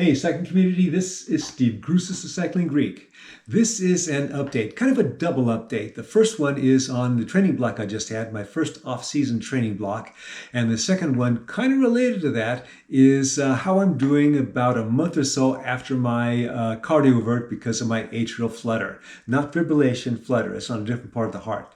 Hey, cycling community, this is Steve Grusis of Cycling Greek. This is an update, kind of a double update. The first one is on the training block I just had, my first off-season training block. And the second one, kind of related to that, is how I'm doing about a month or so after my cardiovert because of my atrial flutter. Not fibrillation, flutter. It's on a different part of the heart.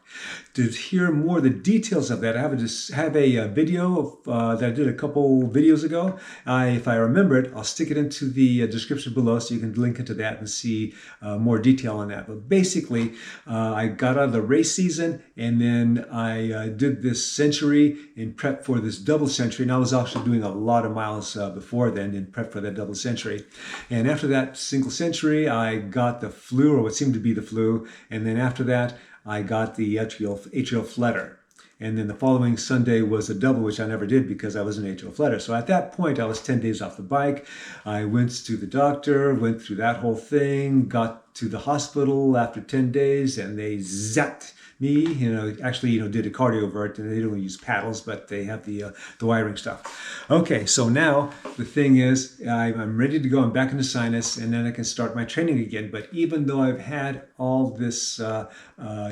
To hear more of the details of that, I have a video that I did a couple videos ago. If I remember it, I'll stick it into the description below so you can link into that and see more detail on that. But basically, I got out of the race season and then I did this century in prep for this double century. And I was actually doing a lot of miles before then in prep for that double century. And after that single century, I got the flu, or what seemed to be the flu. And then after that, I got the atrial flutter. And then the following Sunday was a double, which I never did because I was an atrial flutter. So at that point, I was 10 days off the bike. I went to the doctor, went through that whole thing, got to the hospital after 10 days, and they zapped me, did a cardiovert, and they don't use paddles, but they have the wiring stuff. Okay, so now the thing is, I'm ready to go. I'm back into sinus, and then I can start my training again. But even though I've had all this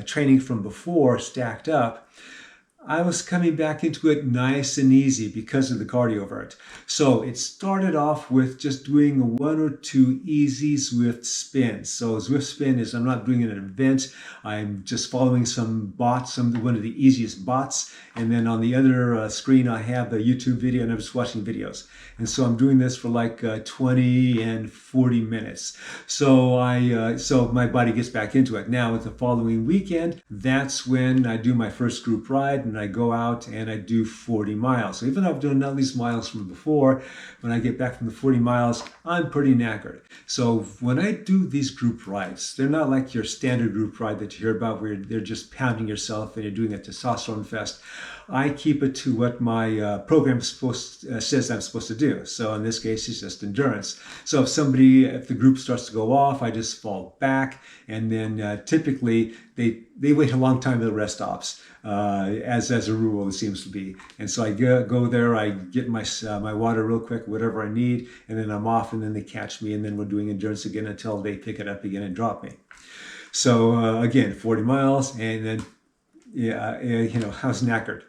training from before stacked up, I was coming back into it nice and easy because of the cardiovert. So it started off with just doing one or two easy Zwift spins. So Zwift spin is I'm not doing an event. I'm just following some bots, one of the easiest bots. And then on the other screen, I have the YouTube video and I'm just watching videos. And so I'm doing this for like 20 and 40 minutes. So so my body gets back into it. Now with the following weekend, that's when I do my first group ride. And I go out and I do 40 miles. So even though I've done all these miles from before, when I get back from the 40 miles, I'm pretty knackered. So when I do these group rides, they're not like your standard group ride that you hear about where they're just pounding yourself and you're doing a testosterone fest. I keep it to what my program says I'm supposed to do. So in this case, it's just endurance. So if the group starts to go off, I just fall back. And then typically they wait a long time at the rest stops, as a rule, it seems to be. And so I go there, I get my water real quick, whatever I need, and then I'm off, and then they catch me, and then we're doing endurance again until they pick it up again and drop me. So again, 40 miles, and then I was knackered.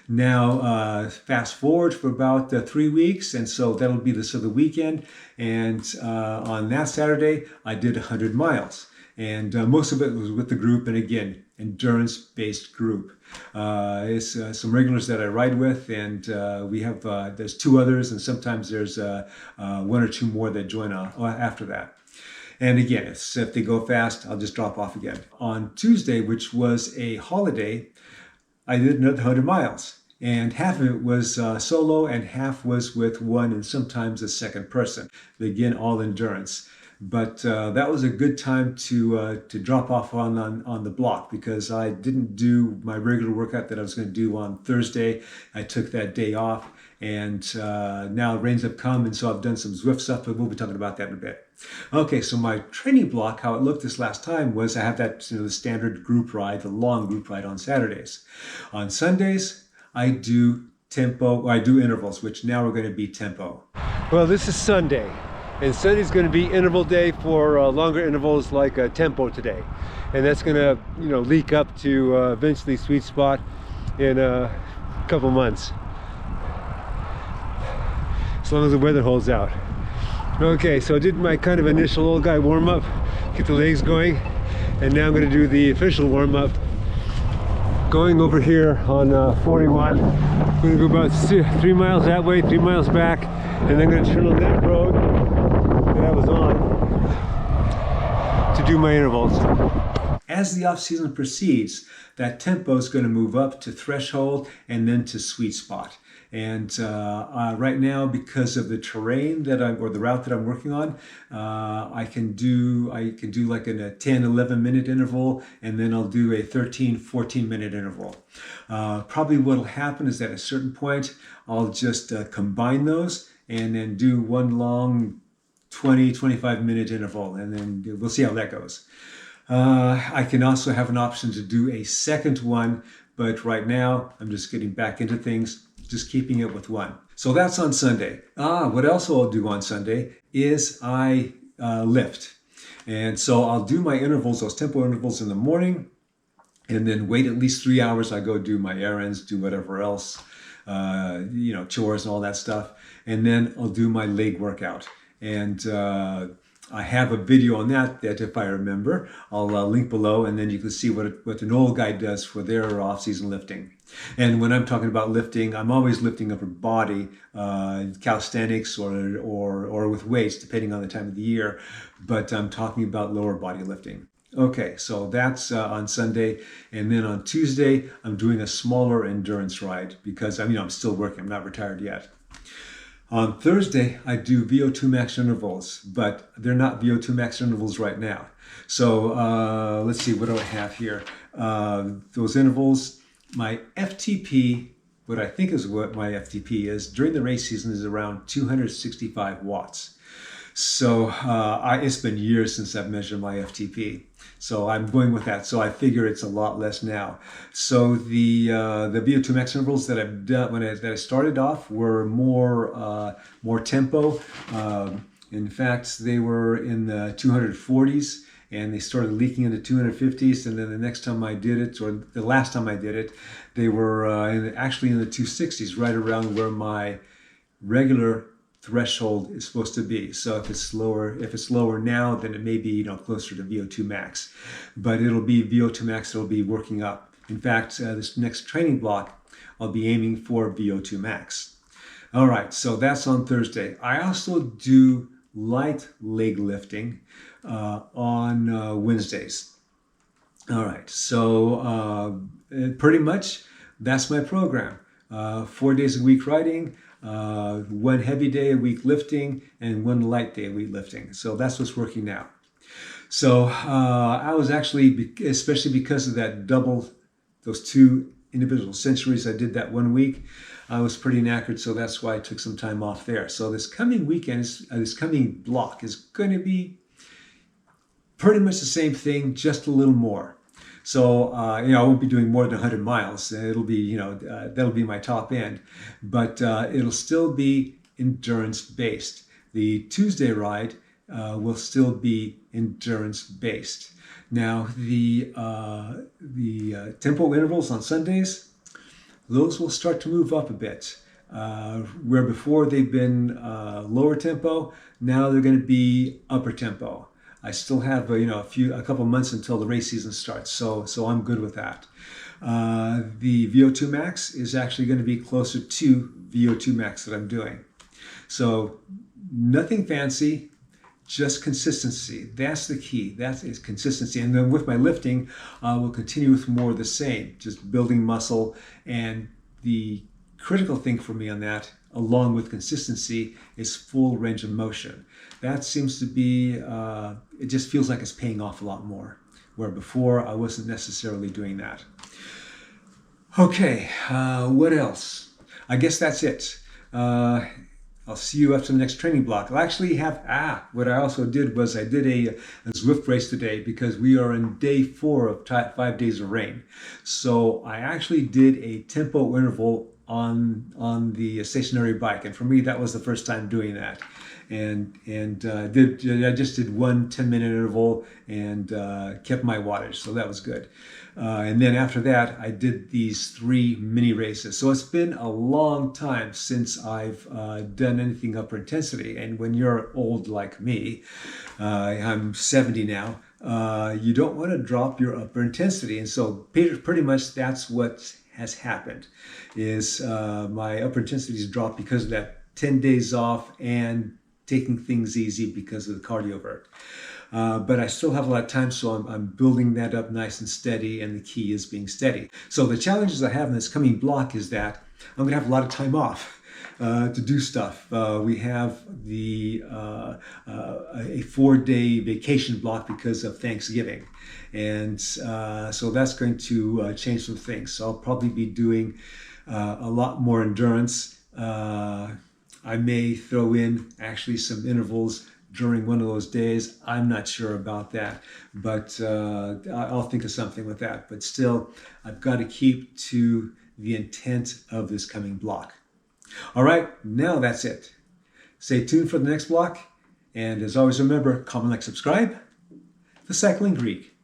Now, fast forward for about 3 weeks, and so that'll be the weekend. And on that Saturday, I did 100 miles. And most of it was with the group, and again, endurance-based group. It's some regulars that I ride with, and we have there's two others, and sometimes there's one or two more that join after that. And again, if they go fast, I'll just drop off again. On Tuesday, which was a holiday, I did another 100 miles. And half of it was solo, and half was with one and sometimes a second person. Again, all endurance. But that was a good time to drop off on the block because I didn't do my regular workout that I was going to do on Thursday. I took that day off, and now rains have come, and so I've done some Zwift stuff, but we'll be talking about that in a bit. Okay, so my training block, how it looked this last time was I have that the standard group ride, the long group ride on Saturdays. On Sundays, I do intervals, which now are going to be tempo. Well, this is Sunday. And Sunday's going to be interval day for longer intervals like tempo today. And that's going to, leak up to eventually sweet spot in a couple months. As long as the weather holds out. Okay, so I did my kind of initial old guy warm up, get the legs going. And now I'm going to do the official warm up. Going over here on 41. I'm going to go about 3 miles that way, 3 miles back. And then I'm going to turn on that road that I was on to do my intervals. As the off season proceeds, that tempo is going to move up to threshold and then to sweet spot. And right now, because of the terrain or the route that I'm working on, I can do like in a 10-11 minute interval, and then I'll do a 13-14 minute interval. Probably what will happen is that at a certain point, I'll just combine those and then do one long 20-25 minute interval, and then we'll see how that goes. I can also have an option to do a second one, but right now I'm just getting back into things, just keeping it with one. So that's on Sunday. What else I'll do on Sunday is I lift. And so I'll do my intervals, those tempo intervals in the morning, and then wait at least 3 hours. I go do my errands, do whatever else, chores and all that stuff. And then I'll do my leg workout. And I have a video on that if I remember, I'll link below, and then you can see what an old guy does for their off-season lifting. And when I'm talking about lifting, I'm always lifting upper body, calisthenics or with weights, depending on the time of the year. But I'm talking about lower body lifting. Okay, so that's on Sunday. And then on Tuesday, I'm doing a smaller endurance ride because I'm still working. I'm not retired yet. On Thursday, I do VO2 max intervals, but they're not VO2 max intervals right now. So let's see, what do I have here? Those intervals, my FTP, what I think is what my FTP is during the race season is around 265 watts. So it's been years since I've measured my FTP. So I'm going with that. So I figure it's a lot less now. So the VO2 max intervals that I've done that I started off were more tempo. In fact, they were in the 240s, and they started leaking into 250s. And then the next time I did it, or the last time I did it, they were actually in the 260s, right around where my regular threshold is supposed to be. So if it's lower now, then it may be closer to VO2 max, but it'll be VO2 max. It'll be working up. In fact, this next training block, I'll be aiming for VO2 max. All right, so that's on Thursday. I also do light leg lifting on Wednesdays. All right, so pretty much that's my program. 4 days a week riding, 1 heavy day a week lifting, and 1 light day a week lifting. So that's what's working now. So I was actually, especially because of those 2 individual centuries I did that 1 week, I was pretty knackered, so that's why I took some time off there. So this coming weekend, this coming block is going to be pretty much the same thing, just a little more. So, I won't be doing more than 100 miles. It'll be, that'll be my top end, but it'll still be endurance based. The Tuesday ride will still be endurance based. Now, the tempo intervals on Sundays, those will start to move up a bit. Where before they've been lower tempo, now they're going to be upper tempo. I still have a couple months until the race season starts, so I'm good with that. The VO2 max is actually going to be closer to VO2 max that I'm doing. So nothing fancy, just consistency. That's the key. That is consistency. And then with my lifting, we'll continue with more of the same, just building muscle. And the critical thing for me on that, along with consistency, is full range of motion. That seems to be, it just feels like it's paying off a lot more, where before I wasn't necessarily doing that. Okay, what else? I guess that's it. I'll see you after the next training block. I'll actually have, what I also did was I did a Zwift race today because we are in day 4 of 5 days of rain. So I actually did a tempo interval on the stationary bike, and for me that was the first time doing that. And I just did 1 10-minute interval and kept my wattage, so that was good. And then after that, I did these 3 mini races. So it's been a long time since I've done anything upper intensity. And when you're old like me, I'm 70 now, you don't want to drop your upper intensity. And so pretty much that's what has happened, is my upper intensity has dropped because of that 10 days off and taking things easy because of the cardio vert. But I still have a lot of time, so I'm building that up nice and steady, and the key is being steady. So the challenges I have in this coming block is that I'm going to have a lot of time off to do stuff. We have a 4-day vacation block because of Thanksgiving. And so that's going to change some things. So I'll probably be doing a lot more endurance. I may throw in actually some intervals during one of those days. I'm not sure about that, but I'll think of something with that. But still, I've got to keep to the intent of this coming block. All right, now that's it. Stay tuned for the next block. And as always, remember, comment, like, subscribe. The Cycling Greek.